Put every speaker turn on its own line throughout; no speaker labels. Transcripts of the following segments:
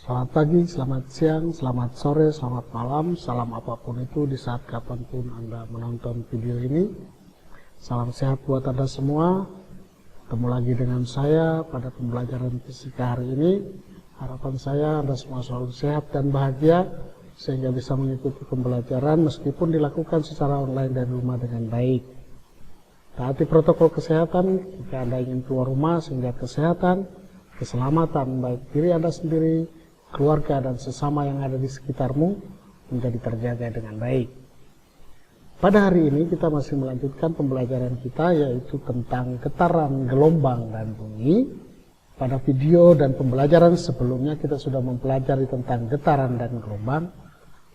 Selamat pagi, selamat siang, selamat sore, selamat malam, salam apapun itu di saat kapanpun Anda menonton video ini. Salam sehat buat Anda semua. Ketemu lagi dengan saya pada pembelajaran fisika hari ini. Harapan saya Anda semua selalu sehat dan bahagia sehingga bisa mengikuti pembelajaran meskipun dilakukan secara online dari rumah dengan baik. Taati protokol kesehatan jika Anda ingin keluar rumah sehingga kesehatan, keselamatan baik diri Anda sendiri, keluarga dan sesama yang ada di sekitarmu menjadi terjaga dengan baik. Pada hari ini kita masih melanjutkan pembelajaran kita yaitu tentang getaran, gelombang, dan bunyi. Pada video dan pembelajaran sebelumnya kita sudah mempelajari tentang getaran dan gelombang.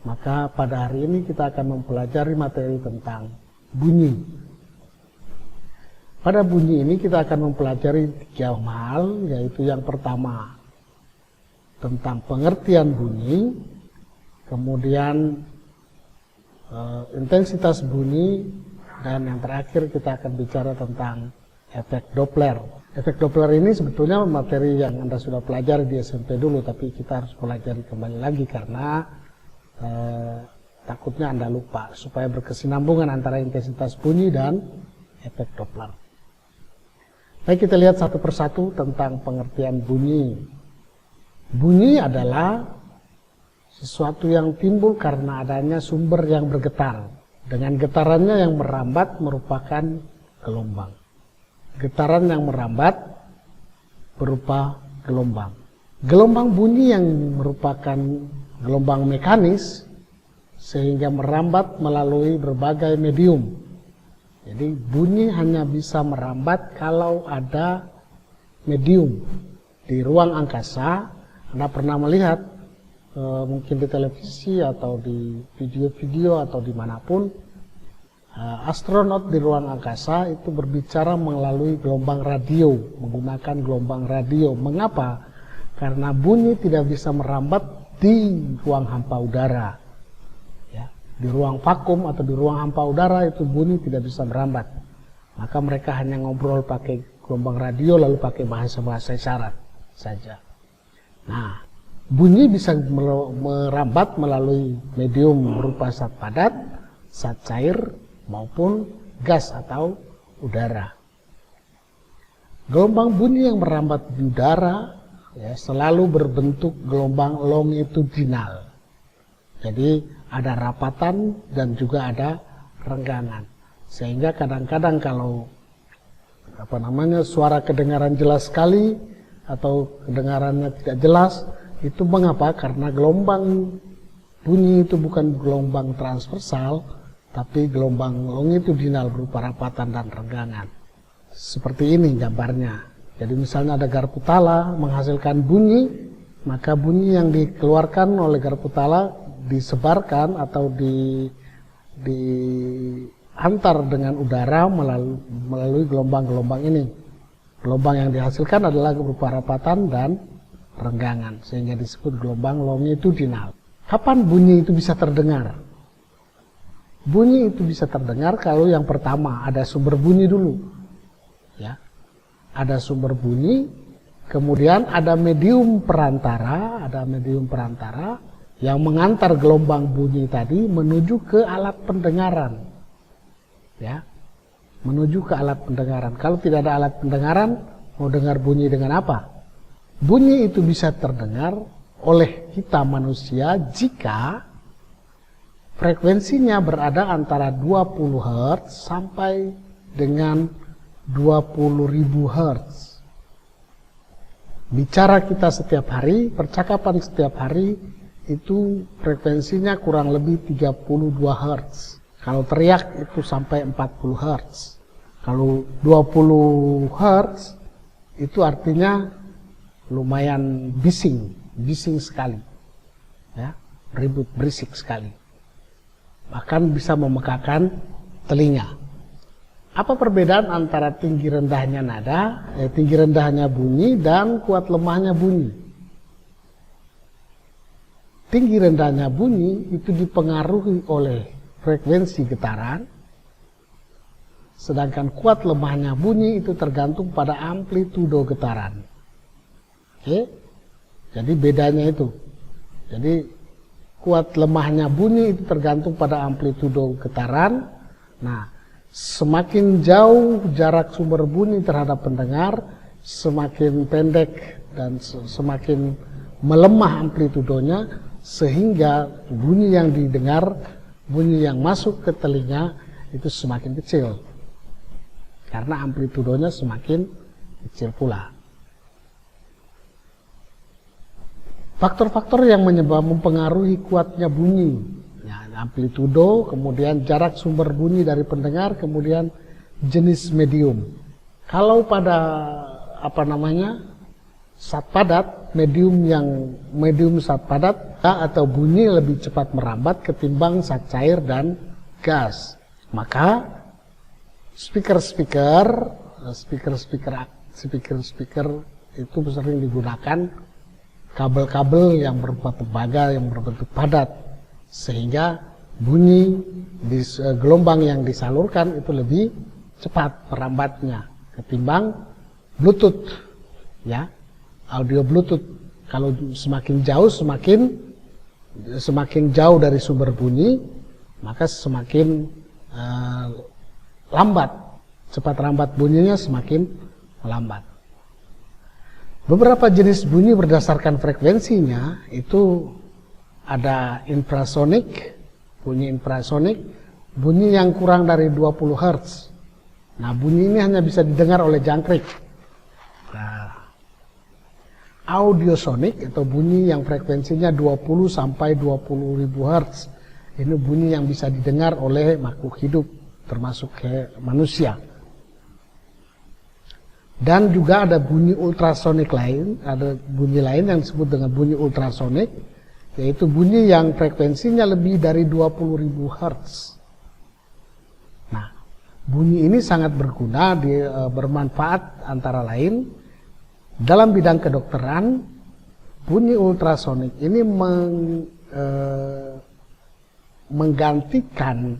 Maka pada hari ini kita akan mempelajari materi tentang bunyi. Pada bunyi ini kita akan mempelajari 3 hal, yaitu yang pertama tentang pengertian bunyi, kemudian intensitas bunyi, dan yang terakhir kita akan bicara tentang efek Doppler. Efek Doppler ini sebetulnya materi yang Anda sudah pelajari di SMP dulu, tapi kita harus pelajari kembali lagi karena takutnya Anda lupa, supaya berkesinambungan antara intensitas bunyi dan efek Doppler. Baik, kita lihat satu persatu tentang pengertian bunyi. Bunyi adalah sesuatu yang timbul karena adanya sumber yang bergetar. Dengan getarannya yang merambat merupakan gelombang. Getaran yang merambat berupa gelombang. Gelombang bunyi yang merupakan gelombang mekanis sehingga merambat melalui berbagai medium. Jadi bunyi hanya bisa merambat kalau ada medium. Di ruang angkasa, Anda pernah melihat mungkin di televisi atau di video-video atau dimanapun, astronot di ruang angkasa itu berbicara melalui gelombang radio, menggunakan gelombang radio. Mengapa? Karena bunyi tidak bisa merambat di ruang hampa udara. Ya, di ruang vakum atau di ruang hampa udara itu bunyi tidak bisa merambat. Maka mereka hanya ngobrol pakai gelombang radio lalu pakai bahasa-bahasa isyarat saja. Nah, bunyi bisa merambat melalui medium berupa zat padat, zat cair, maupun gas atau udara. Gelombang bunyi yang merambat di udara selalu berbentuk gelombang longitudinal. Jadi ada rapatan dan juga ada renggangan. Sehingga kadang-kadang kalau suara kedengaran jelas sekali atau kedengarannya tidak jelas, itu mengapa? Karena gelombang bunyi itu bukan gelombang transversal, tapi gelombang longitudinal berupa rapatan dan renggangan. Seperti ini gambarnya. Jadi misalnya ada garpu tala menghasilkan bunyi, maka bunyi yang dikeluarkan oleh garpu tala disebarkan atau diantar dengan udara melalui gelombang-gelombang ini. Gelombang yang dihasilkan adalah berupa rapatan dan renggangan, sehingga disebut gelombang longitudinal. Kapan bunyi itu bisa terdengar? Bunyi itu bisa terdengar kalau yang pertama ada sumber bunyi dulu. Ya. Ada sumber bunyi, kemudian ada medium perantara, yang mengantar gelombang bunyi tadi menuju ke alat pendengaran. Ya. Menuju ke alat pendengaran. Kalau tidak ada alat pendengaran, mau dengar bunyi dengan apa? Bunyi itu bisa terdengar oleh kita manusia jika frekuensinya berada antara 20 Hz sampai dengan 20.000 Hz. Bicara kita setiap hari, percakapan setiap hari itu frekuensinya kurang lebih 32 Hz. Kalau teriak itu sampai 40 Hz. Kalau 20 Hz itu artinya lumayan bising sekali, ya, ribut, berisik sekali, bahkan bisa memekakan telinga. Apa perbedaan antara tinggi rendahnya nada, tinggi rendahnya bunyi dan kuat lemahnya bunyi? Tinggi rendahnya bunyi itu dipengaruhi oleh frekuensi getaran, sedangkan kuat lemahnya bunyi itu tergantung pada amplitudo getaran. Oke? Jadi bedanya itu. Jadi kuat lemahnya bunyi itu tergantung pada amplitudo getaran. Nah, semakin jauh jarak sumber bunyi terhadap pendengar, semakin pendek dan semakin melemah amplitudonya, sehingga bunyi yang didengar, bunyi yang masuk ke telinga itu semakin kecil karena amplitudonya semakin kecil pula. Faktor-faktor yang mempengaruhi kuatnya bunyi, ya, amplitudo, kemudian jarak sumber bunyi dari pendengar, kemudian jenis medium. Kalau pada zat padat, medium zat padat atau bunyi lebih cepat merambat ketimbang zat cair dan gas. Maka speaker itu sering digunakan kabel-kabel yang berupa tembaga yang berbentuk padat, sehingga bunyi di gelombang yang disalurkan itu lebih cepat merambatnya ketimbang Bluetooth, ya, audio Bluetooth. Kalau semakin jauh dari sumber bunyi, maka semakin lambat, cepat rambat bunyinya semakin melambat. Beberapa jenis bunyi berdasarkan frekuensinya itu ada infrasonik, bunyi yang kurang dari 20 Hz. Nah, bunyi ini hanya bisa didengar oleh jangkrik. Nah, audiosonik atau bunyi yang frekuensinya 20 sampai 20.000 Hz. Ini bunyi yang bisa didengar oleh makhluk hidup, termasuk manusia. Dan juga ada bunyi ultrasonik lain, ada bunyi lain yang disebut dengan bunyi ultrasonik, yaitu bunyi yang frekuensinya lebih dari 20.000 Hz. Nah, bunyi ini sangat berguna, bermanfaat antara lain dalam bidang kedokteran. Bunyi ultrasonik ini menggantikan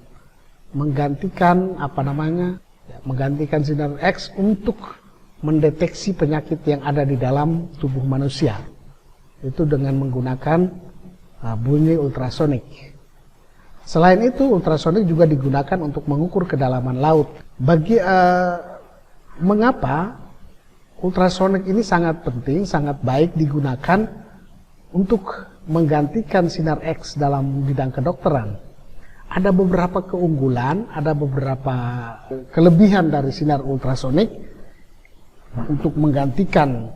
sinar X untuk mendeteksi penyakit yang ada di dalam tubuh manusia. Itu dengan menggunakan bunyi ultrasonik. Selain itu, ultrasonik juga digunakan untuk mengukur kedalaman laut. Mengapa ultrasonik ini sangat penting, sangat baik digunakan untuk menggantikan sinar X dalam bidang kedokteran? Ada beberapa keunggulan, ada beberapa kelebihan dari sinar ultrasonik untuk menggantikan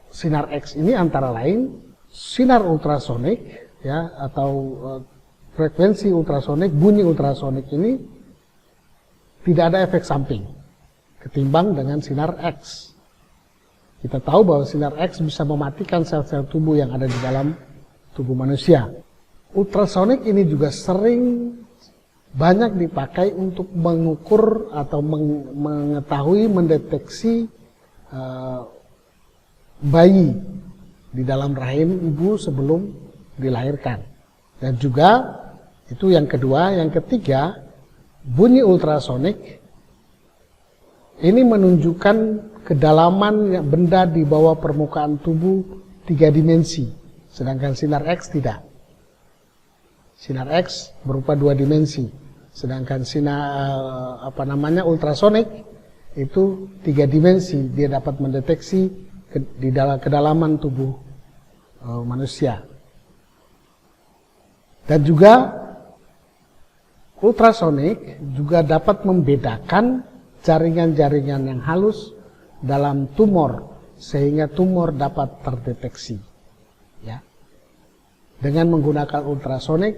sinar X ini, antara lain sinar ultrasonik, ya, atau frekuensi ultrasonik, bunyi ultrasonik ini tidak ada efek samping ketimbang dengan sinar X. Kita tahu bahwa sinar X bisa mematikan sel-sel tubuh yang ada di dalam tubuh manusia. Ultrasonik ini juga sering banyak dipakai untuk mengukur atau mengetahui, mendeteksi bayi di dalam rahim ibu sebelum dilahirkan. Dan juga itu yang kedua. Yang ketiga, bunyi ultrasonik ini menunjukkan kedalaman benda di bawah permukaan tubuh 3 dimensi, sedangkan sinar X tidak. Sinar X berupa 2 dimensi, sedangkan sinar ultrasonik itu 3 dimensi. Dia dapat mendeteksi di dalam kedalaman tubuh manusia. Dan juga ultrasonik juga dapat membedakan jaringan-jaringan yang halus dalam tumor, sehingga tumor dapat terdeteksi. Ya. Dengan menggunakan ultrasonik,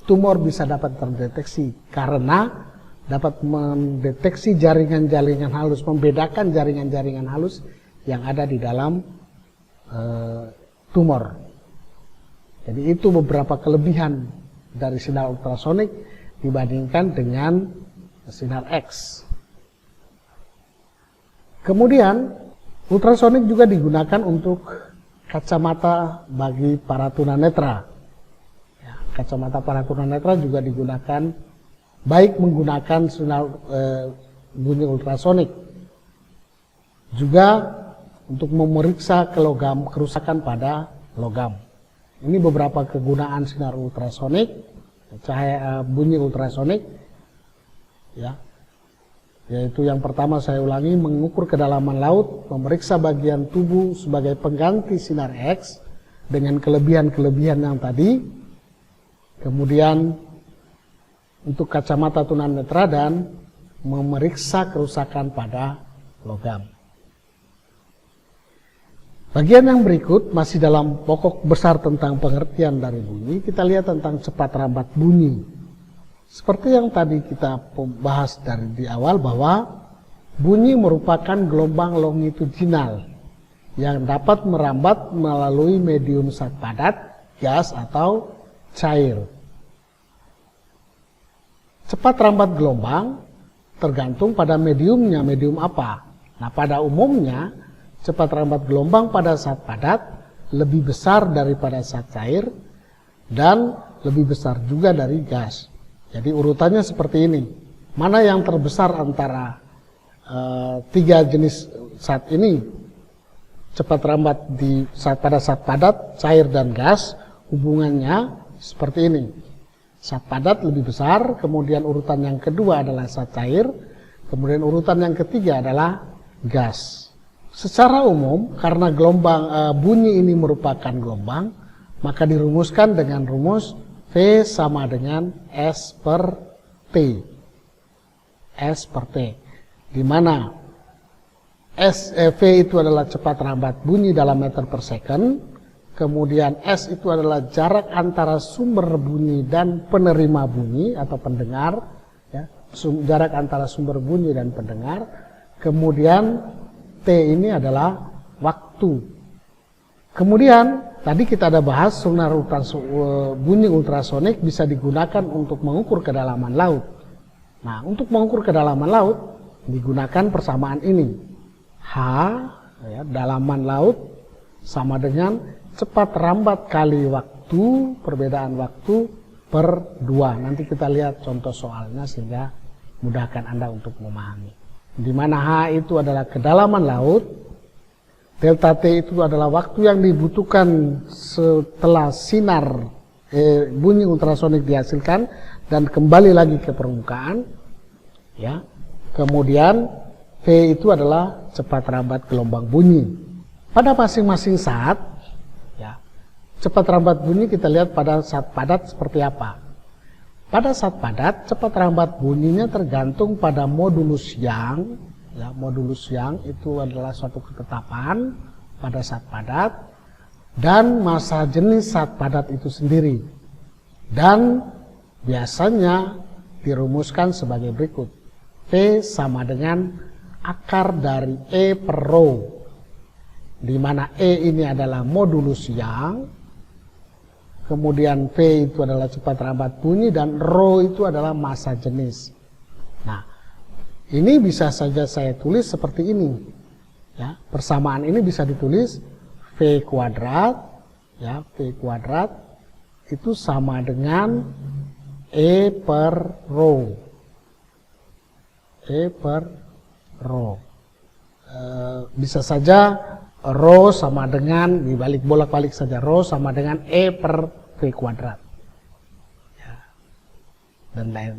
tumor bisa dapat terdeteksi karena dapat mendeteksi jaringan-jaringan halus, membedakan jaringan-jaringan halus yang ada di dalam tumor. Jadi itu beberapa kelebihan dari sinar ultrasonik dibandingkan dengan sinar X. Kemudian ultrasonik juga digunakan untuk kacamata bagi para tunanetra. Ya, kacamata para tunanetra juga digunakan baik menggunakan sinar bunyi ultrasonik, juga untuk memeriksa kerusakan pada logam. Ini beberapa kegunaan sinar ultrasonik, cahaya bunyi ultrasonik, ya. Yaitu yang pertama saya ulangi, mengukur kedalaman laut, memeriksa bagian tubuh sebagai pengganti sinar X dengan kelebihan-kelebihan yang tadi. Kemudian untuk kacamata tunanetra dan memeriksa kerusakan pada logam. Bagian yang berikut masih dalam pokok besar tentang pengertian dari bunyi. Kita lihat tentang cepat rambat bunyi. Seperti yang tadi kita bahas dari di awal bahwa bunyi merupakan gelombang longitudinal yang dapat merambat melalui medium zat padat, gas atau cair. Cepat rambat gelombang tergantung pada mediumnya, medium apa. Nah, pada umumnya cepat rambat gelombang pada zat padat lebih besar daripada zat cair dan lebih besar juga dari gas. Jadi urutannya seperti ini. Mana yang terbesar antara tiga jenis zat ini? Cepat rambat pada zat padat, cair dan gas, hubungannya seperti ini. Zat padat lebih besar, kemudian urutan yang kedua adalah zat cair, kemudian urutan yang ketiga adalah gas. Secara umum, karena gelombang bunyi ini merupakan gelombang, maka dirumuskan dengan rumus V sama dengan S per T. S per T. Di mana V itu adalah cepat rambat bunyi dalam meter per second, kemudian S itu adalah jarak antara sumber bunyi dan penerima bunyi atau pendengar, ya, jarak antara sumber bunyi dan pendengar, kemudian T ini adalah waktu. Kemudian tadi kita ada bahas sonar bunyi ultrasonik bisa digunakan untuk mengukur kedalaman laut. Nah, untuk mengukur kedalaman laut digunakan persamaan ini. H, ya, dalaman laut sama dengan cepat rambat kali waktu, perbedaan waktu per 2. Nanti kita lihat contoh soalnya sehingga mudahkan Anda untuk memahami. Di mana H itu adalah kedalaman laut, delta T itu adalah waktu yang dibutuhkan setelah sinar bunyi ultrasonik dihasilkan dan kembali lagi ke permukaan, ya. Kemudian V itu adalah cepat rambat gelombang bunyi. Pada masing-masing saat, ya, cepat rambat bunyi kita lihat pada saat padat seperti apa. Pada saat padat, cepat rambat bunyinya tergantung pada modulus Young. Ya, modulus Young itu adalah suatu ketetapan pada saat padat dan massa jenis saat padat itu sendiri. Dan biasanya dirumuskan sebagai berikut. V sama dengan akar dari E per rho, di mana E ini adalah modulus Young. Kemudian V itu adalah cepat rambat bunyi dan rho itu adalah massa jenis. Nah, ini bisa saja saya tulis seperti ini. Ya, persamaan ini bisa ditulis V kuadrat, ya, V kuadrat itu sama dengan E per rho. E per rho. Bisa saja rho sama dengan, dibalik bolak-balik saja, rho sama dengan E per V kuadrat, ya,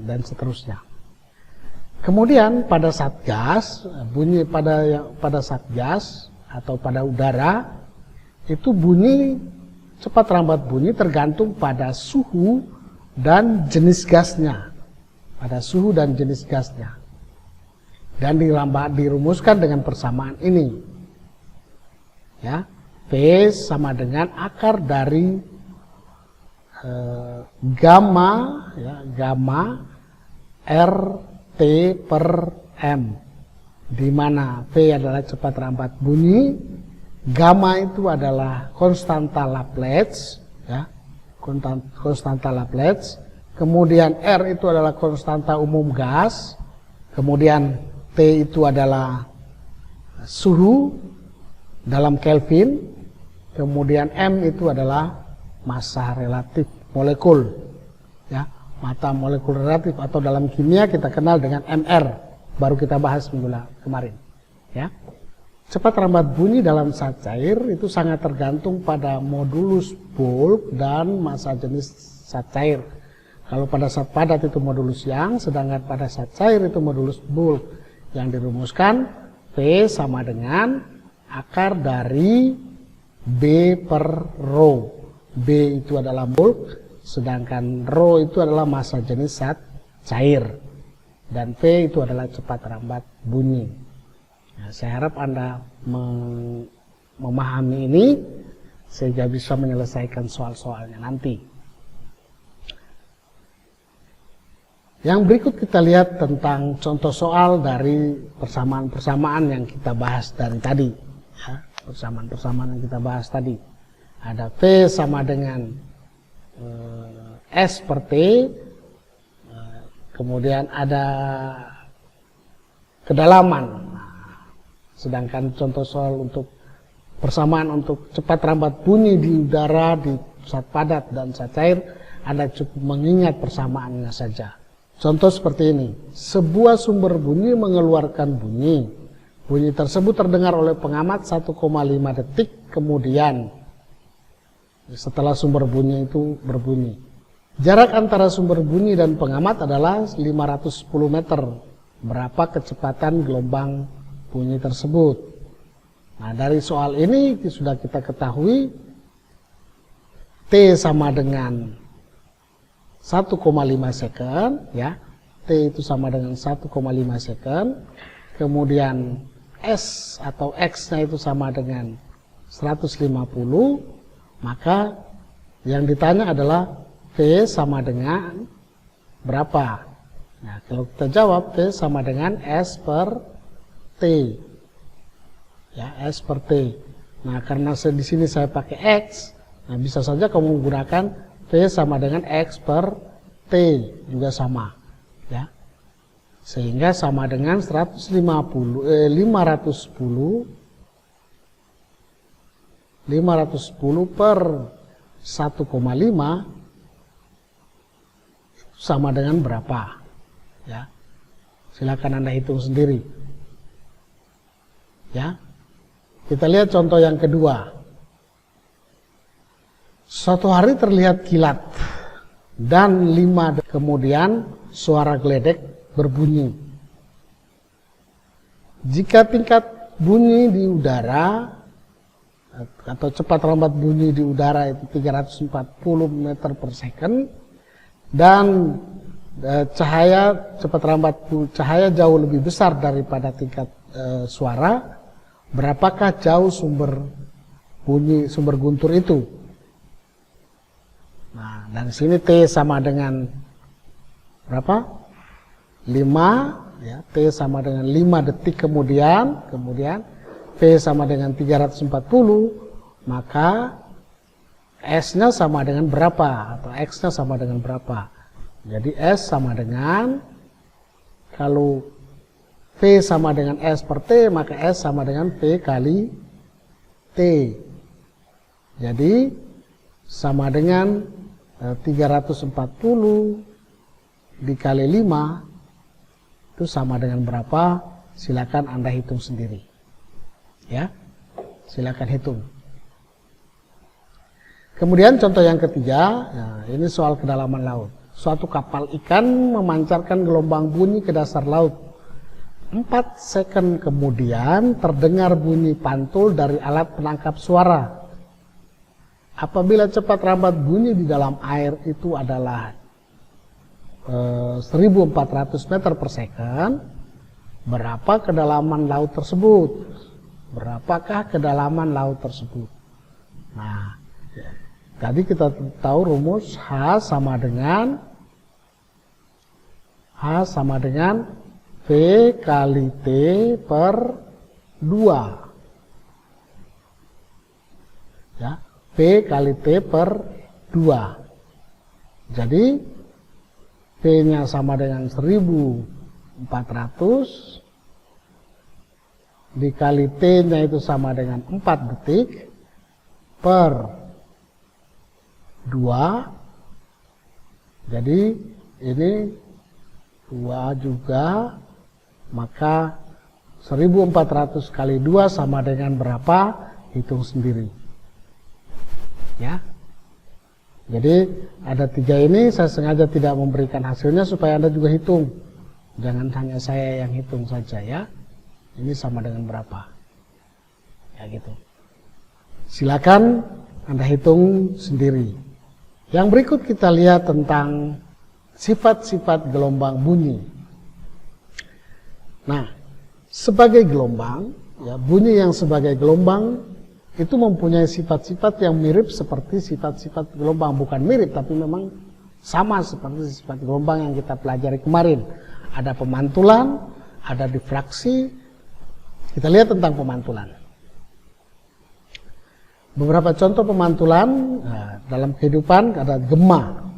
dan seterusnya. Kemudian pada saat gas, bunyi pada saat gas atau pada udara, itu bunyi, cepat rambat bunyi tergantung pada suhu dan jenis gasnya. Pada suhu dan jenis gasnya. Dan dirumuskan dengan persamaan ini. Ya, V sama dengan akar dari gamma, ya, gamma RT per M, di mana V adalah cepat rambat bunyi, gamma itu adalah konstanta Laplace, ya, konstanta Laplace, kemudian R itu adalah konstanta umum gas, kemudian T itu adalah suhu dalam Kelvin, kemudian M itu adalah massa relatif molekul, ya, massa molekul relatif atau dalam kimia kita kenal dengan MR, baru kita bahas minggu kemarin, ya. cepat rambat bunyi dalam zat cair itu sangat tergantung pada modulus bulk dan massa jenis zat cair. Kalau pada zat padat itu modulus yang, sedangkan pada zat cair itu modulus bulk. Yang dirumuskan P sama dengan akar dari B per rho. B itu adalah bulk, sedangkan rho itu adalah massa jenis zat cair. Dan P itu adalah cepat rambat bunyi. Nah, saya harap Anda memahami ini sehingga bisa menyelesaikan soal-soalnya nanti. Yang berikut kita lihat tentang contoh soal dari persamaan-persamaan yang kita bahas dari tadi. Ya, persamaan-persamaan yang kita bahas tadi. Ada P sama dengan S per T, kemudian ada kedalaman. Sedangkan contoh soal untuk persamaan untuk cepat rambat bunyi di udara, di zat padat dan zat cair, Anda cukup mengingat persamaannya saja. Contoh seperti ini, sebuah sumber bunyi mengeluarkan bunyi. Bunyi tersebut terdengar oleh pengamat 1,5 detik kemudian setelah sumber bunyi itu berbunyi. Jarak antara sumber bunyi dan pengamat adalah 510 meter. Berapa kecepatan gelombang bunyi tersebut? Nah, dari soal ini sudah kita ketahui T sama dengan 1,5 second, ya. T itu sama dengan 1,5 second. Kemudian S atau X-nya itu sama dengan 150, maka yang ditanya adalah T sama dengan berapa? Nah, kalau kita jawab T sama dengan S per T. Ya, S per T. Nah, karena di sini saya pakai X, nah bisa saja kamu menggunakan T sama dengan X per T, juga sama. Ya. Sehingga sama dengan 510 per 1,5 sama dengan berapa? Ya. Silakan Anda hitung sendiri. Ya. Kita lihat contoh yang kedua. Suatu hari terlihat kilat dan 5 kemudian suara geledek berbunyi. Jika tingkat bunyi di udara atau cepat rambat bunyi di udara itu 340 meter per second dan cahaya cepat rambat cahaya jauh lebih besar daripada tingkat suara, berapakah jauh sumber guntur itu? Nah, dari sini T sama dengan berapa? 5, ya, T sama dengan 5 detik kemudian P sama dengan 340, maka S-nya sama dengan berapa? Atau X-nya sama dengan berapa? Jadi S sama dengan, kalau P sama dengan S per T, maka S sama dengan P kali T. Jadi sama dengan 340 dikali 5 itu sama dengan berapa? Silakan Anda hitung sendiri. Ya, silakan hitung. Kemudian contoh yang ketiga, nah, ini soal kedalaman laut. Suatu kapal ikan memancarkan gelombang bunyi ke dasar laut. 4 second kemudian terdengar bunyi pantul dari alat penangkap suara. Apabila cepat rambat bunyi di dalam air itu adalah 1400 meter per second, berapa kedalaman laut tersebut? Berapakah kedalaman laut tersebut? Nah, tadi kita tahu rumus H sama dengan V kali T per 2. Ya, P kali T per 2. Jadi P-nya sama dengan 1400 dikali T-nya itu sama dengan 4 detik per 2. Jadi ini 2 juga, maka 1400 kali 2 sama dengan berapa? Hitung sendiri. Ya. Jadi ada 3 ini saya sengaja tidak memberikan hasilnya supaya Anda juga hitung. Jangan hanya saya yang hitung saja ya. Ini sama dengan berapa? Ya gitu. Silakan Anda hitung sendiri. Yang berikut kita lihat tentang sifat-sifat gelombang bunyi. Nah, sebagai gelombang, ya, bunyi yang sebagai gelombang itu mempunyai sifat-sifat yang mirip seperti sifat-sifat gelombang. Bukan mirip, tapi memang sama seperti sifat gelombang yang kita pelajari kemarin. Ada pemantulan, ada difraksi. Kita lihat tentang pemantulan. Beberapa contoh pemantulan dalam kehidupan ada gema.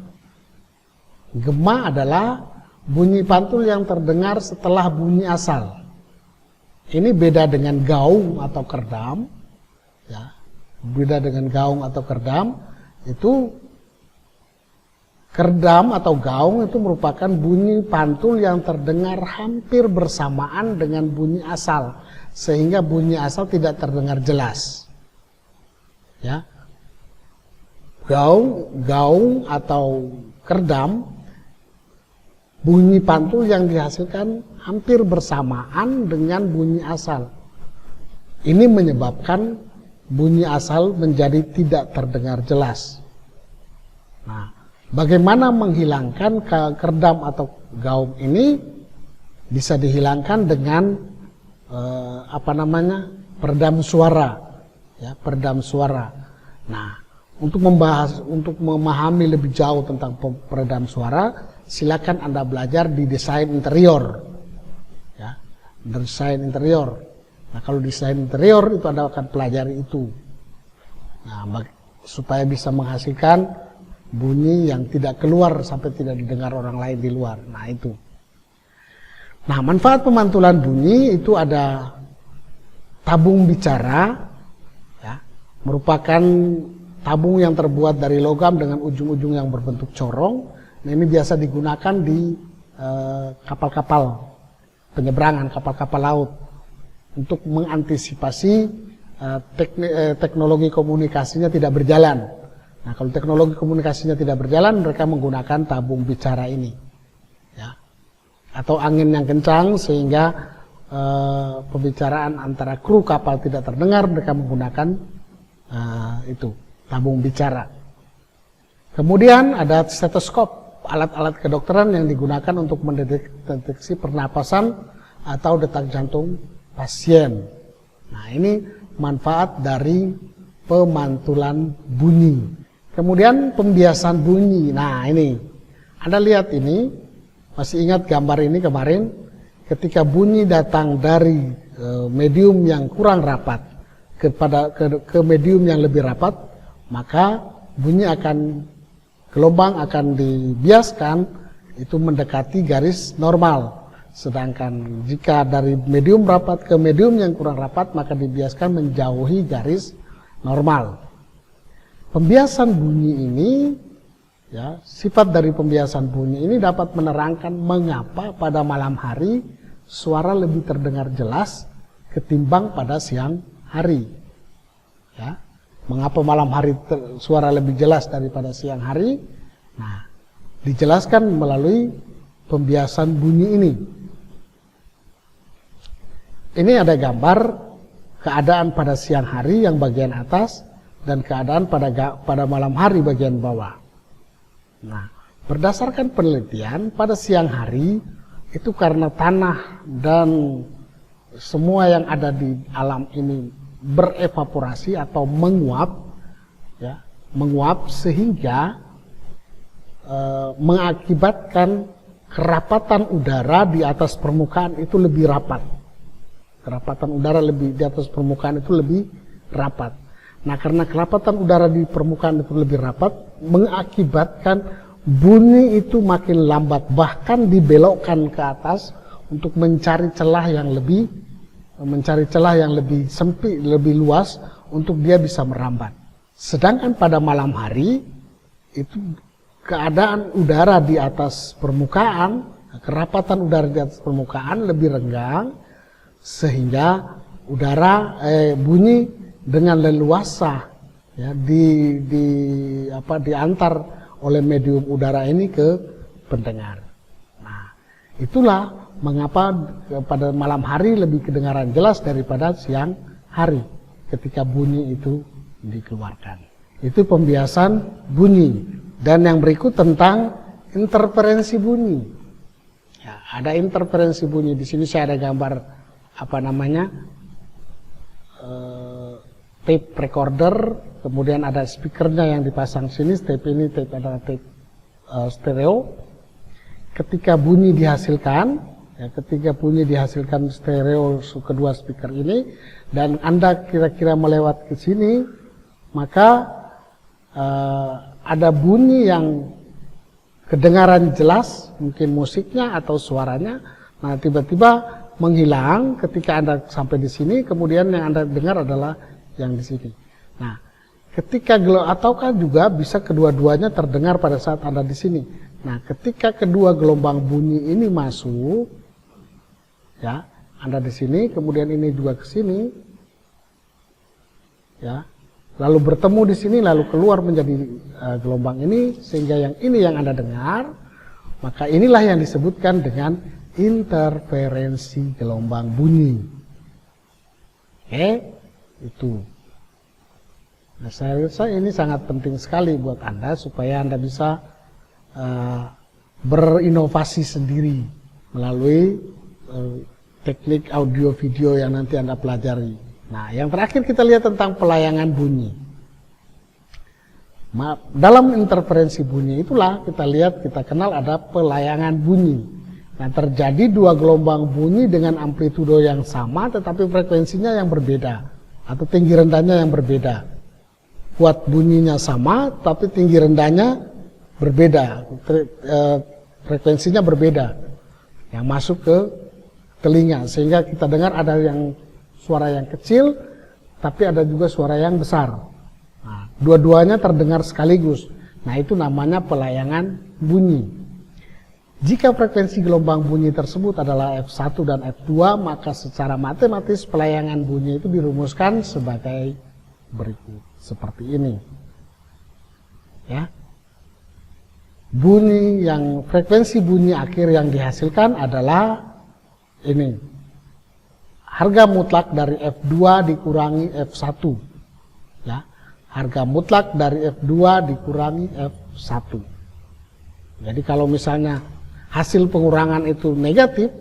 Gema adalah bunyi pantul yang terdengar setelah bunyi asal. Ini beda dengan gaung atau kerdam. Ya, beda dengan gaung atau kerdam. Itu kerdam atau gaung itu merupakan bunyi pantul yang terdengar hampir bersamaan dengan bunyi asal, sehingga bunyi asal tidak terdengar jelas. Ya, gaung atau kerdam, bunyi pantul yang dihasilkan hampir bersamaan dengan bunyi asal. Ini menyebabkan bunyi asal menjadi tidak terdengar jelas. Nah, bagaimana menghilangkan kerdam atau gaung ini? Bisa dihilangkan dengan peredam suara, ya, peredam suara. Nah, untuk memahami lebih jauh tentang peredam suara, silakan Anda belajar di desain interior. Ya, desain interior. Nah, kalau desain interior itu Anda akan pelajari itu. Nah, supaya bisa menghasilkan bunyi yang tidak keluar sampai tidak didengar orang lain di luar. Nah, itu. Nah, manfaat pemantulan bunyi itu ada tabung bicara, ya, merupakan tabung yang terbuat dari logam dengan ujung-ujung yang berbentuk corong. Nah, ini biasa digunakan di kapal-kapal penyeberangan, kapal-kapal laut, untuk mengantisipasi teknologi komunikasinya tidak berjalan. Nah, kalau teknologi komunikasinya tidak berjalan, mereka menggunakan tabung bicara ini, ya, atau angin yang kencang sehingga pembicaraan antara kru kapal tidak terdengar, mereka menggunakan itu tabung bicara. Kemudian ada stetoskop, alat-alat kedokteran yang digunakan untuk mendeteksi pernapasan atau detak jantung pasien. Nah, ini manfaat dari pemantulan bunyi. Kemudian pembiasan bunyi. Nah, ini Anda lihat ini, masih ingat gambar ini kemarin, ketika bunyi datang dari medium yang kurang rapat ke medium yang lebih rapat, maka bunyi gelombang akan dibiaskan itu mendekati garis normal. Sedangkan jika dari medium rapat ke medium yang kurang rapat, maka dibiaskan menjauhi garis normal. Pembiasan bunyi ini, ya, sifat dari pembiasan bunyi ini dapat menerangkan mengapa pada malam hari suara lebih terdengar jelas ketimbang pada siang hari. Ya, mengapa malam hari suara lebih jelas daripada siang hari? Nah, dijelaskan melalui pembiasan bunyi ini. Ini ada gambar keadaan pada siang hari yang bagian atas dan keadaan pada malam hari bagian bawah. Nah, berdasarkan penelitian, pada siang hari itu karena tanah dan semua yang ada di alam ini berevaporasi atau menguap, ya, menguap sehingga mengakibatkan kerapatan udara di atas permukaan itu lebih rapat. Kerapatan udara di atas permukaan itu lebih rapat. Nah, karena kerapatan udara di permukaan itu lebih rapat, mengakibatkan bunyi itu makin lambat, bahkan dibelokkan ke atas untuk mencari celah yang lebih sempit, lebih luas untuk dia bisa merambat. Sedangkan pada malam hari itu keadaan udara di atas permukaan, kerapatan udara di atas permukaan lebih renggang, sehingga bunyi dengan leluasa ya diantar oleh medium udara ini ke pendengar. Nah, itulah mengapa pada malam hari lebih kedengaran jelas daripada siang hari ketika bunyi itu dikeluarkan. Itu pembiasan bunyi. Dan yang berikut tentang interferensi bunyi. Ya, ada interferensi bunyi. Di sini saya ada gambar tape recorder, kemudian ada speakernya yang dipasang sini. Tape ini adalah tape stereo. Ketika bunyi dihasilkan stereo kedua speaker ini, dan Anda kira-kira melewat ke sini, maka ada bunyi yang kedengaran jelas, mungkin musiknya atau suaranya. Nah, tiba-tiba menghilang ketika Anda sampai di sini, kemudian yang Anda dengar adalah yang di sini. Nah, ataukah juga bisa kedua-duanya terdengar pada saat Anda di sini. Nah, ketika kedua gelombang bunyi ini masuk, ya, Anda di sini, kemudian ini juga ke sini, ya, lalu bertemu di sini, lalu keluar menjadi gelombang ini, sehingga yang ini yang Anda dengar, maka inilah yang disebutkan dengan interferensi gelombang bunyi. Oke, itu. Nah, saya rasa ini sangat penting sekali buat Anda supaya Anda bisa berinovasi sendiri melalui teknik audio video yang nanti Anda pelajari. Nah, yang terakhir kita lihat tentang pelayangan bunyi. Dalam interferensi bunyi itulah kita kenal ada pelayangan bunyi. Nah, terjadi dua gelombang bunyi dengan amplitudo yang sama tetapi frekuensinya yang berbeda atau tinggi rendahnya yang berbeda. Kuat bunyinya sama tapi tinggi rendahnya berbeda, frekuensinya berbeda yang masuk ke telinga, sehingga kita dengar ada yang suara yang kecil tapi ada juga suara yang besar. Nah, dua-duanya terdengar sekaligus. Nah, itu namanya pelayangan bunyi. Jika frekuensi gelombang bunyi tersebut adalah F1 dan F2, maka secara matematis pelayangan bunyi itu dirumuskan sebagai berikut, seperti ini. Ya. Frekuensi bunyi akhir yang dihasilkan adalah ini. Harga mutlak dari F2 dikurangi F1. Ya. Harga mutlak dari F2 dikurangi F1. Jadi kalau misalnya hasil pengurangan itu negatif,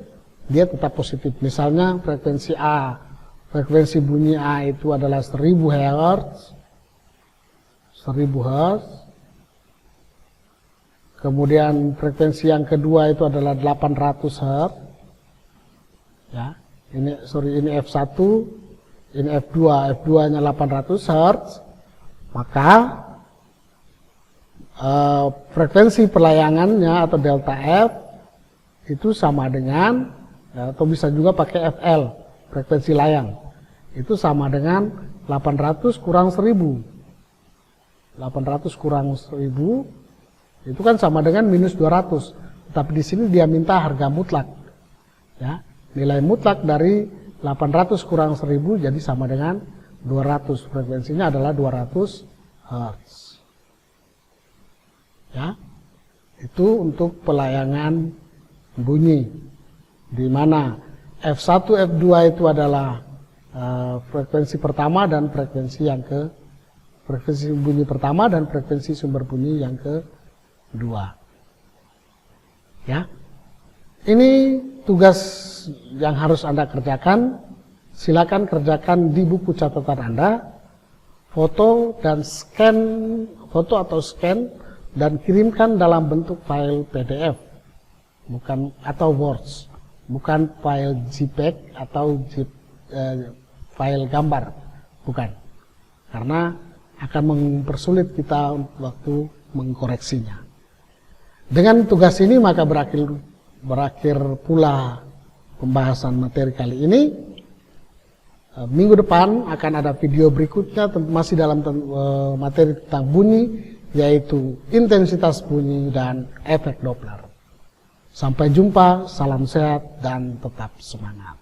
dia tetap positif. Misalnya frekuensi bunyi A itu adalah 1000 Hz. 1000 Hz. Kemudian frekuensi yang kedua itu adalah 800 Hz. Ya, ini F1, ini F2, F2-nya 800 Hz. Maka frekuensi pelayangannya atau delta F itu sama dengan, atau bisa juga pakai FL, frekuensi layang. Itu sama dengan 800 kurang 1000. 800 kurang 1000 itu kan sama dengan minus 200. Tapi di sini dia minta harga mutlak. Ya, nilai mutlak dari 800 kurang 1000 jadi sama dengan 200. Frekuensinya adalah 200 Hz. Ya, itu untuk pelayangan bunyi, di mana F1, F2 itu adalah frekuensi pertama dan frekuensi bunyi pertama dan frekuensi sumber bunyi yang kedua. Ya, ini tugas yang harus Anda kerjakan. Silakan kerjakan di buku catatan Anda, foto atau scan dan kirimkan dalam bentuk file PDF, atau Words, bukan file JPEG atau file gambar, bukan, karena akan mempersulit kita waktu mengkoreksinya. Dengan tugas ini maka berakhir pula pembahasan materi kali ini. Minggu depan akan ada video berikutnya masih dalam materi tentang bunyi, yaitu intensitas bunyi dan efek Doppler. Sampai jumpa, salam sehat dan tetap semangat.